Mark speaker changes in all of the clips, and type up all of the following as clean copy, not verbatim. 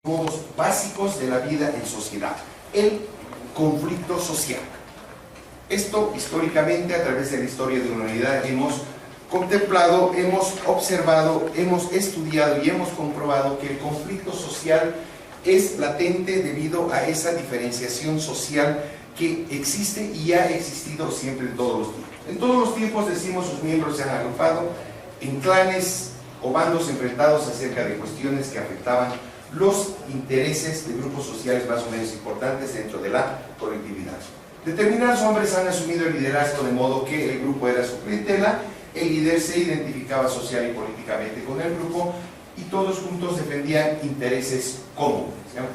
Speaker 1: modos básicos de la vida en sociedad, el conflicto social. Esto históricamente, a través de la historia de la humanidad, hemos contemplado, hemos observado, hemos estudiado y hemos comprobado que el conflicto social es latente debido a esa diferenciación social que existe y ha existido siempre en todos los tiempos. En todos los tiempos, decimos, sus miembros se han agrupado en clanes o bandos enfrentados acerca de cuestiones que afectaban los intereses de grupos sociales más o menos importantes dentro de la colectividad. Determinados hombres han asumido el liderazgo de modo que el grupo era su clientela, el líder se identificaba social y políticamente con el grupo y todos juntos defendían intereses comunes.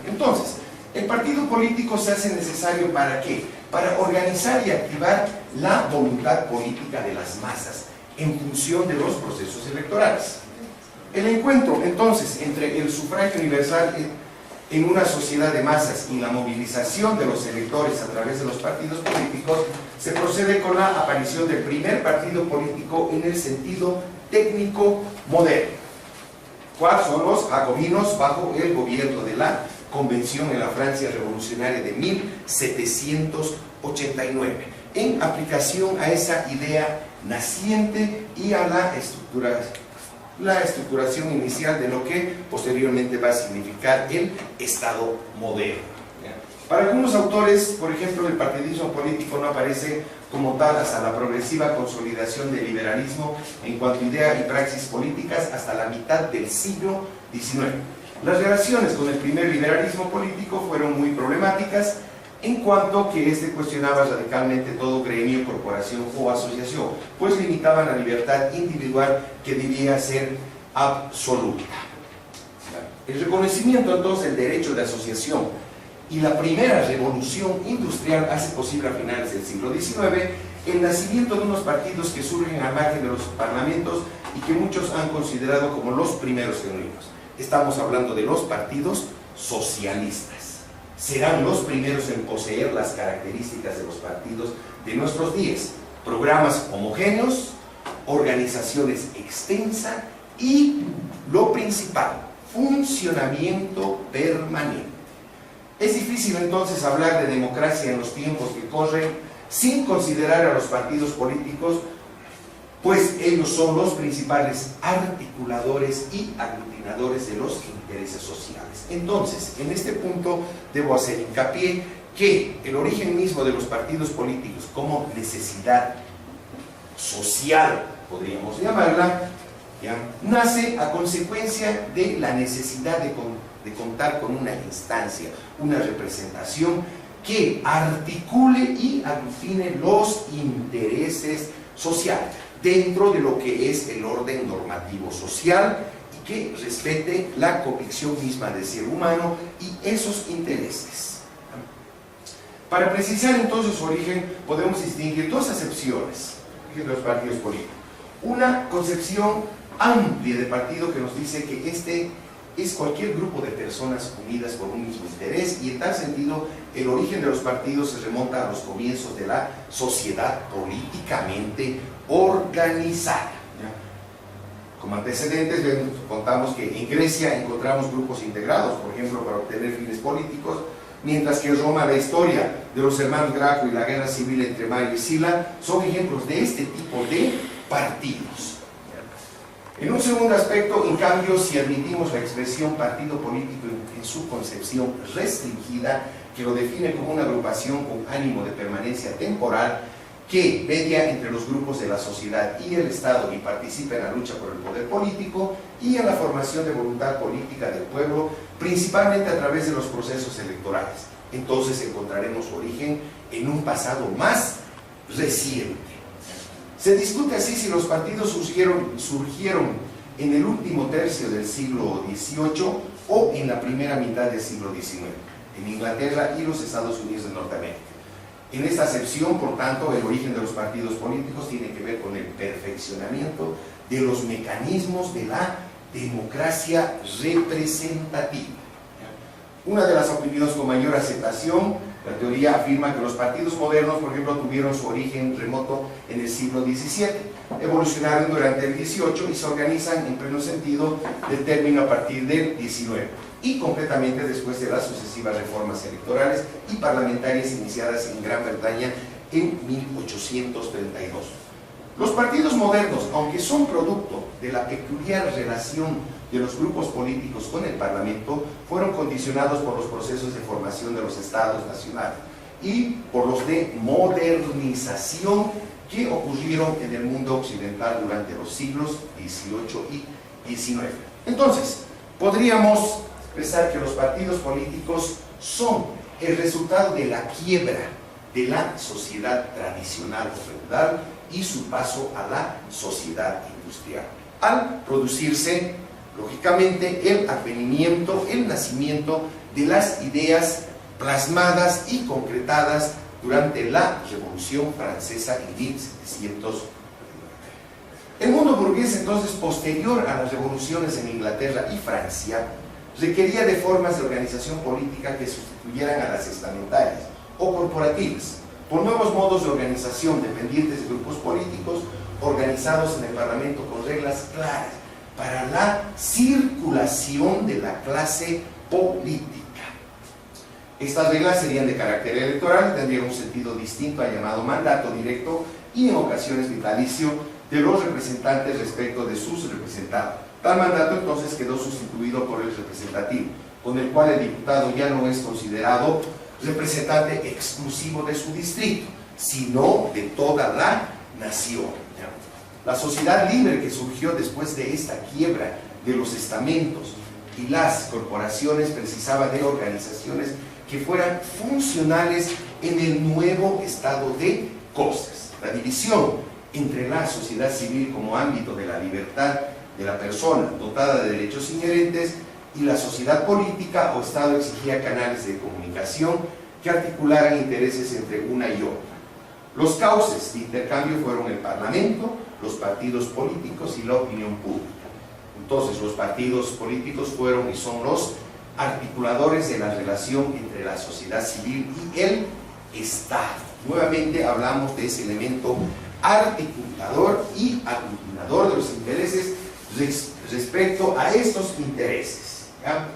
Speaker 1: Entonces, el partido político se hace necesario ¿para qué? Para organizar y activar la voluntad política de las masas en función de los procesos electorales. El encuentro, entonces, entre el sufragio universal en una sociedad de masas y la movilización de los electores a través de los partidos políticos, se procede con la aparición del primer partido político en el sentido técnico moderno. ¿Cuáles son los jacobinos bajo el gobierno de la Convención en la Francia revolucionaria de 1789, en aplicación a esa idea naciente y a la estructuración inicial de lo que posteriormente va a significar el Estado moderno. Para algunos autores, por ejemplo, el partidismo político no aparece como tal hasta la progresiva consolidación del liberalismo en cuanto a idea y praxis políticas hasta la mitad del siglo XIX. Las relaciones con el primer liberalismo político fueron muy problemáticas en cuanto que éste cuestionaba radicalmente todo gremio, corporación o asociación, pues limitaban la libertad individual que debía ser absoluta. El reconocimiento entonces del derecho de asociación y la primera revolución industrial hace posible a finales del siglo XIX el nacimiento de unos partidos que surgen al margen de los parlamentos y que muchos han considerado como los primeros genuinos. Estamos hablando de los partidos socialistas. Serán los primeros en poseer las características de los partidos de nuestros días: programas homogéneos, organizaciones extensa y, lo principal, funcionamiento permanente. Es difícil entonces hablar de democracia en los tiempos que corren sin considerar a los partidos políticos, pues ellos son los principales articuladores y aglutinadores de los intereses sociales. Entonces, en este punto debo hacer hincapié que el origen mismo de los partidos políticos como necesidad social, podríamos llamarla, nace a consecuencia de la necesidad de contar con una instancia, una representación que articule y aglutine los intereses sociales dentro de lo que es el orden normativo social y que respete la convicción misma del ser humano y esos intereses. Para precisar entonces su origen, podemos distinguir dos acepciones de los partidos políticos. Una concepción amplia de partido que nos dice que este es cualquier grupo de personas unidas por un mismo interés, y en tal sentido el origen de los partidos se remonta a los comienzos de la sociedad políticamente organizada. Como antecedentes contamos que en Grecia encontramos grupos integrados, por ejemplo, para obtener fines políticos, mientras que en Roma la historia de los hermanos Graco y la guerra civil entre Mario y Sila son ejemplos de este tipo de partidos. En un segundo aspecto, en cambio, si admitimos la expresión partido político en su concepción restringida, que lo define como una agrupación con ánimo de permanencia temporal, que media entre los grupos de la sociedad y el Estado y participa en la lucha por el poder político y en la formación de voluntad política del pueblo, principalmente a través de los procesos electorales, entonces encontraremos origen en un pasado más reciente. Se discute así si los partidos surgieron en el último tercio del siglo XVIII o en la primera mitad del siglo XIX, en Inglaterra y los Estados Unidos de Norteamérica. En esta acepción, por tanto, el origen de los partidos políticos tiene que ver con el perfeccionamiento de los mecanismos de la democracia representativa. Una de las opiniones con mayor aceptación La teoría afirma que los partidos modernos, por ejemplo, tuvieron su origen remoto en el siglo XVII, evolucionaron durante el XVIII y se organizan en pleno sentido del término a partir del XIX y concretamente después de las sucesivas reformas electorales y parlamentarias iniciadas en Gran Bretaña en 1832. Los partidos modernos, aunque son producto de la peculiar relación de los grupos políticos con el Parlamento, fueron condicionados por los procesos de formación de los estados nacionales y por los de modernización que ocurrieron en el mundo occidental durante los siglos XVIII y XIX. Entonces, podríamos expresar que los partidos políticos son el resultado de la quiebra de la sociedad tradicional o feudal y su paso a la sociedad industrial, al producirse, lógicamente, el advenimiento, el nacimiento de las ideas plasmadas y concretadas durante la Revolución Francesa en 1700. El mundo burgués, entonces, posterior a las revoluciones en Inglaterra y Francia, requería de formas de organización política que sustituyeran a las estamentarias o corporativas, por nuevos modos de organización dependientes de grupos políticos organizados en el Parlamento con reglas claras para la circulación de la clase política. Estas reglas serían de carácter electoral, tendrían un sentido distinto al llamado mandato directo y en ocasiones vitalicio de los representantes respecto de sus representados. Tal mandato entonces quedó sustituido por el representativo, con el cual el diputado ya no es considerado representante exclusivo de su distrito, sino de toda la nación. La sociedad libre que surgió después de esta quiebra de los estamentos y las corporaciones precisaba de organizaciones que fueran funcionales en el nuevo estado de cosas. La división entre la sociedad civil como ámbito de la libertad de la persona dotada de derechos inherentes y la sociedad política o Estado exigía canales de comunicación que articularan intereses entre una y otra. Los cauces de intercambio fueron el Parlamento, los partidos políticos y la opinión pública. Entonces, los partidos políticos fueron y son los articuladores de la relación entre la sociedad civil y el Estado. Nuevamente hablamos de ese elemento articulador y aglutinador de los intereses respecto a estos intereses, ¿ya?,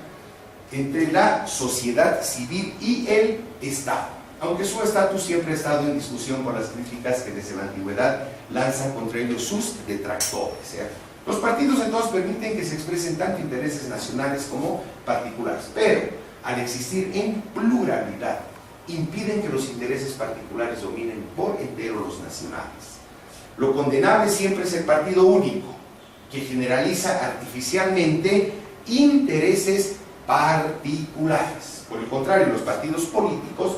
Speaker 1: entre la sociedad civil y el Estado, aunque su estatus siempre ha estado en discusión con las críticas que desde la antigüedad lanzan contra ellos sus detractores, ¿ya? Los partidos entonces permiten que se expresen tanto intereses nacionales como particulares, pero al existir en pluralidad impiden que los intereses particulares dominen por entero los nacionales. Lo condenable siempre es el partido único, que generaliza artificialmente intereses particulares. Por el contrario, los partidos políticos,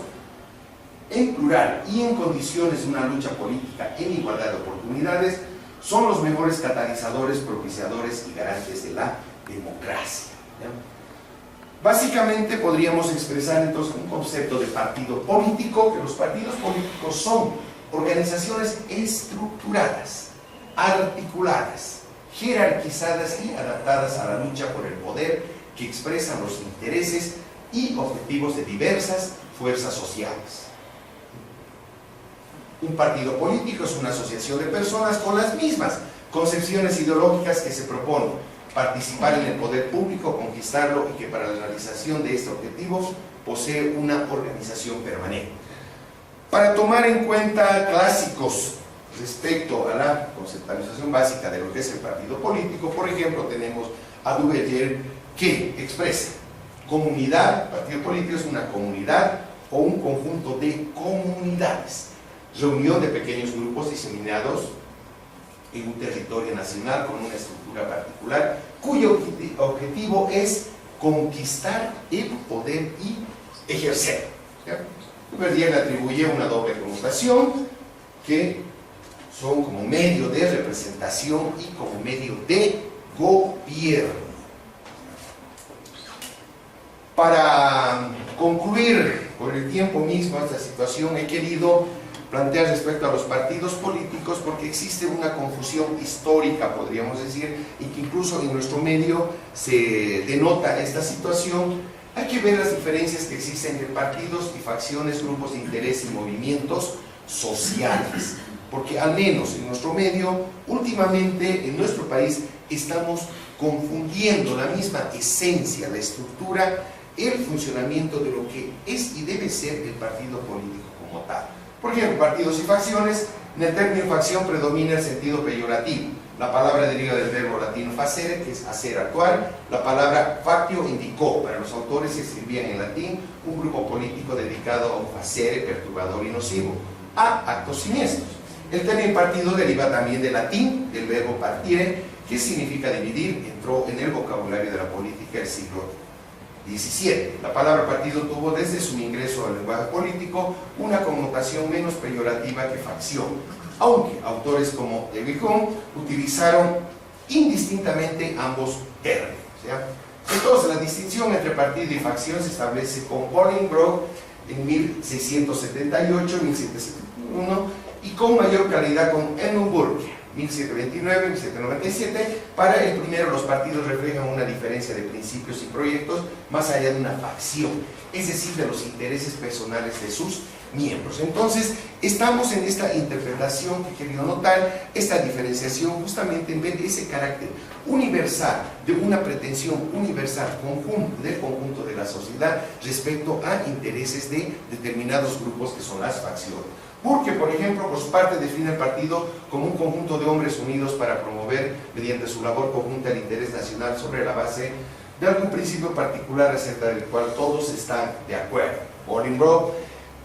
Speaker 1: en plural y en condiciones de una lucha política en igualdad de oportunidades, son los mejores catalizadores, propiciadores y garantes de la democracia, ¿ya? Básicamente podríamos expresar entonces un concepto de partido político, que los partidos políticos son organizaciones estructuradas, articuladas, jerarquizadas y adaptadas a la lucha por el poder, que expresan los intereses y objetivos de diversas fuerzas sociales. Un partido político es una asociación de personas con las mismas concepciones ideológicas que se proponen participar en el poder público, conquistarlo y que para la realización de este objetivo posee una organización permanente. Para tomar en cuenta clásicos respecto a la conceptualización básica de lo que es el partido político, por ejemplo, tenemos a Duverger, que expresa comunidad. Partido político es una comunidad o un conjunto de comunidades, reunión de pequeños grupos diseminados en un territorio nacional con una estructura particular, cuyo objetivo es conquistar el poder y ejercer. Duverger le atribuye una doble connotación, que son como medio de representación y como medio de gobierno. Para concluir por el tiempo mismo esta situación, he querido plantear respecto a los partidos políticos, porque existe una confusión histórica, podríamos decir, y que incluso en nuestro medio se denota esta situación, Hay que ver las diferencias que existen entre partidos y facciones, grupos de interés y movimientos sociales, porque al menos en nuestro medio, últimamente en nuestro país estamos confundiendo la misma esencia, la estructura, el funcionamiento de lo que es y debe ser el partido político como tal. Por ejemplo, partidos y facciones, en el término facción predomina el sentido peyorativo. La palabra deriva del verbo latino facere, que es hacer, actuar. La palabra factio indicó, para los autores que escribían en latín, un grupo político dedicado a un facere perturbador y nocivo, a actos siniestros. El término partido deriva también del latín, del verbo partire, que significa dividir, entró en el vocabulario de la política del siglo XVII. La palabra partido tuvo desde su ingreso al lenguaje político una connotación menos peyorativa que facción, aunque autores como de Vigon utilizaron indistintamente ambos términos. Entonces, la distinción entre partido y facción se establece con Bolingbroke en 1678 y 1771 y con mayor claridad con Ehrenburg 1729 y 1797. Para el primero, los partidos reflejan una diferencia de principios y proyectos más allá de una facción, es decir, de los intereses personales de sus miembros. Entonces, estamos en esta interpretación que he querido notar, esta diferenciación justamente en ver ese carácter universal, de una pretensión universal del conjunto de la sociedad respecto a intereses de determinados grupos que son las facciones. Porque, por ejemplo, por su parte define el partido como un conjunto de hombres unidos para promover, mediante su labor conjunta, el interés nacional sobre la base de algún principio particular acerca del cual todos están de acuerdo. Bolingbroke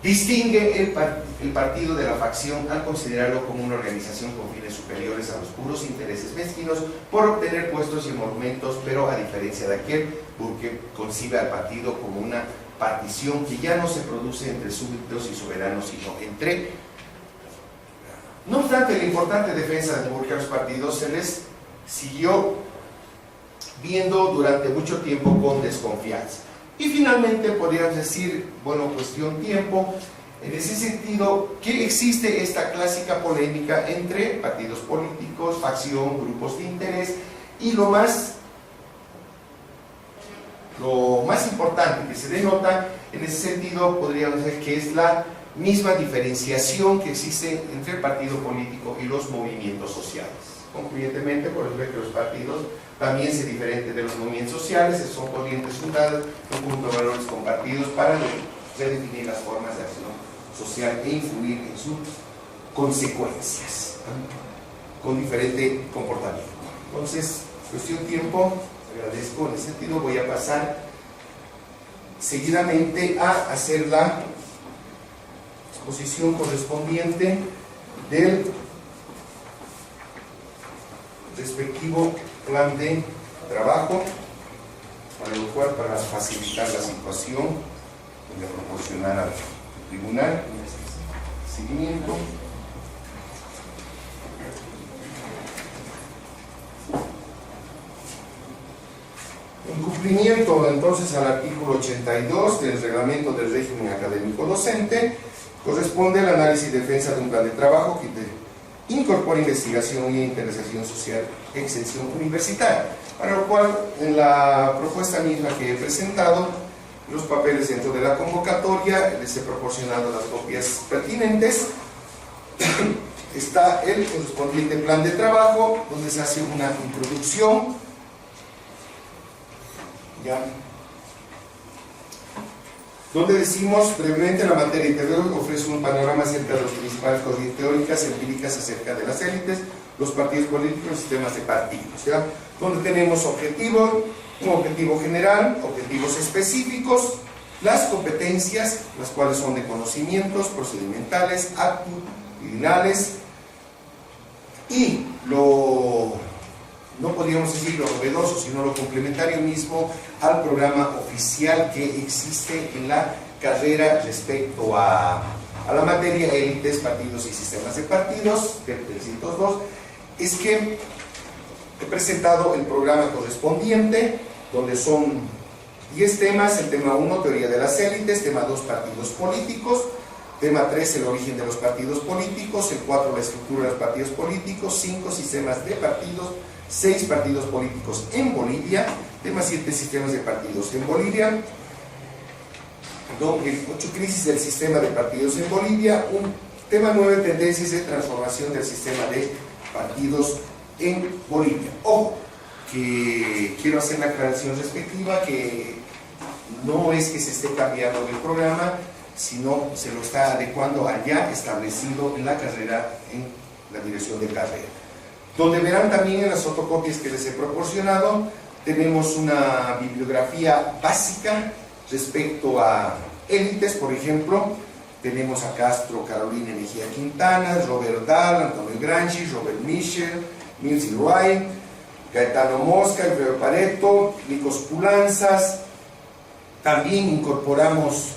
Speaker 1: distingue el partido de la facción al considerarlo como una organización con fines superiores a los puros intereses mezquinos por obtener puestos y emolumentos, pero a diferencia de aquel, Burke concibe al partido como una partición que ya no se produce entre súbditos y soberanos, sino entre... No obstante, la importante defensa de Burke a los partidos se les siguió viendo durante mucho tiempo con desconfianza. Y finalmente podríamos decir, bueno, cuestión tiempo, en ese sentido, que existe esta clásica polémica entre partidos políticos, facción, grupos de interés, y lo más importante que se denota en ese sentido podríamos decir que es la misma diferenciación que existe entre el partido político y los movimientos sociales. Concluyentemente, por eso que los partidos también se diferencian de los movimientos sociales, son corrientes fundadas, un conjunto de valores compartidos para redefinir las formas de acción social e influir en sus consecuencias, con diferente comportamiento. Entonces, cuestión tiempo, agradezco. En ese sentido voy a pasar seguidamente a hacer la exposición correspondiente del respectivo plan de trabajo, para lo cual, para facilitar la situación, voy a proporcionar al tribunal seguimiento. En cumplimiento entonces al artículo 82 del reglamento del régimen académico docente, corresponde el análisis y defensa de un plan de trabajo que incorpora investigación y interesación social, extensión universitaria, para lo cual en la propuesta misma que he presentado, los papeles dentro de la convocatoria, les he proporcionado las copias pertinentes. Está el correspondiente plan de trabajo, donde se hace una introducción, ¿ya?, donde decimos brevemente la materia interior ofrece un panorama acerca de las principales corrientes teóricas, empíricas acerca de las élites, los partidos políticos y sistemas de partidos, ¿ya?, donde tenemos objetivos, un objetivo general, objetivos específicos, las competencias, las cuales son de conocimientos, procedimentales, actitudinales, y no podríamos decir lo novedoso, sino lo complementario mismo al programa oficial que existe en la carrera respecto a la materia élites, partidos y sistemas de partidos, del 302, es que he presentado el programa correspondiente, donde son 10 temas. El tema 1, teoría de las élites; tema 2, partidos políticos; tema 3, el origen de los partidos políticos; el 4, la estructura de los partidos políticos; 5, sistemas de partidos; 6, partidos políticos en Bolivia; tema 7, sistemas de partidos en Bolivia; Don el 8, crisis del sistema de partidos en Bolivia. Un tema 9, tendencias de transformación del sistema de partidos en Bolivia. Ojo, que quiero hacer la aclaración respectiva que no es que se esté cambiando el programa, sino se lo está adecuando al ya establecido en la carrera, en la dirección de carrera. Donde verán también en las fotocopias que les he proporcionado, tenemos una bibliografía básica respecto a élites. Por ejemplo, tenemos a Castro Carolina Mejía Quintana, Robert Dahl, Antonio Gramsci, Robert Michel, Mills Wright, Gaetano Mosca, Alfredo Pareto, Nikos Pulanzas. También incorporamos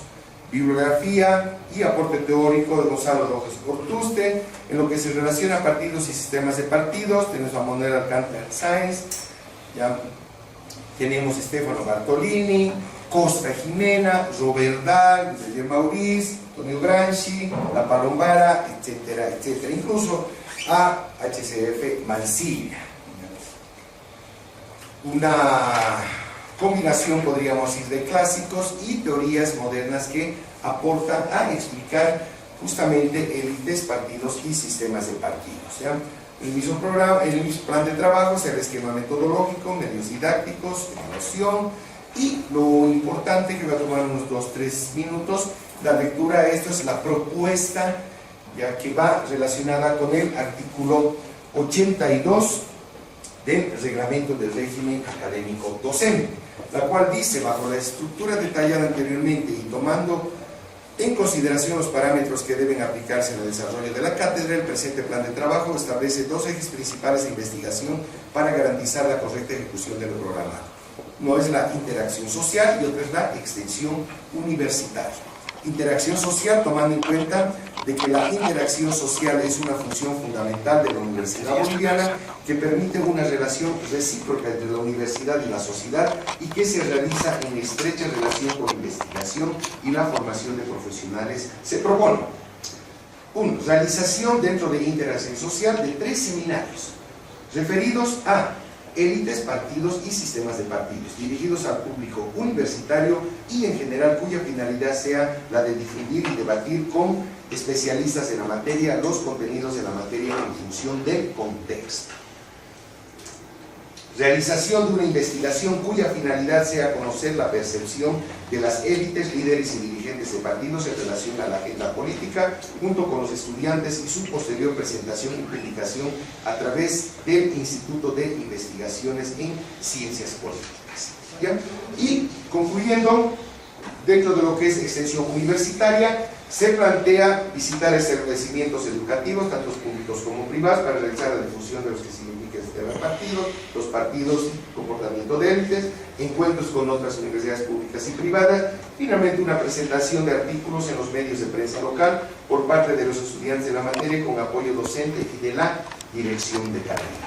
Speaker 1: bibliografía y aporte teórico de Gonzalo Rojas Ortuste. En lo que se relaciona a partidos y sistemas de partidos, tenemos a Manuel Alcántara Sáenz, ya tenemos a Stefano Bartolini, Costa Jimena, Robert Dahl, Guillermo Maurice, Antonio Gramsci, La Palombara, etcétera, etcétera, incluso a HCF Mansilla. Una combinación, podríamos decir, de clásicos y teorías modernas que aportan a explicar justamente élites, partidos y sistemas de partidos. ¿Ya? El mismo programa, el mismo plan de trabajo, el esquema metodológico, medios didácticos, evaluación, y lo importante que va a tomar unos 2-3 minutos, la lectura. Esto es la propuesta, ya que va relacionada con el artículo 82 del reglamento del régimen académico docente, la cual dice: bajo la estructura detallada anteriormente y tomando en consideración los parámetros que deben aplicarse en el desarrollo de la cátedra, el presente plan de trabajo establece 2 ejes principales de investigación para garantizar la correcta ejecución del programa. Uno es la interacción social y otro es la extensión universitaria. Interacción social, tomando en cuenta de que la interacción social es una función fundamental de la Universidad Boliviana, que permite una relación recíproca entre la universidad y la sociedad y que se realiza en estrecha relación con la investigación y la formación de profesionales. Se propone 1. Realización dentro de interacción social de 3 seminarios referidos a élites, partidos y sistemas de partidos, dirigidos al público universitario y en general, cuya finalidad sea la de difundir y debatir con especialistas en la materia los contenidos de la materia en función del contexto. Realización de una investigación cuya finalidad sea conocer la percepción de las élites, líderes y dirigentes de partidos en relación a la agenda política, junto con los estudiantes, y su posterior presentación y publicación a través del Instituto de Investigaciones en Ciencias Políticas. ¿Ya? Y concluyendo, dentro de lo que es extensión universitaria, se plantea visitar establecimientos educativos, tanto públicos como privados, para realizar la difusión de los que significa los partidos, comportamiento de élites, encuentros con otras universidades públicas y privadas, finalmente una presentación de artículos en los medios de prensa local por parte de los estudiantes de la materia con apoyo docente y de la dirección de carrera.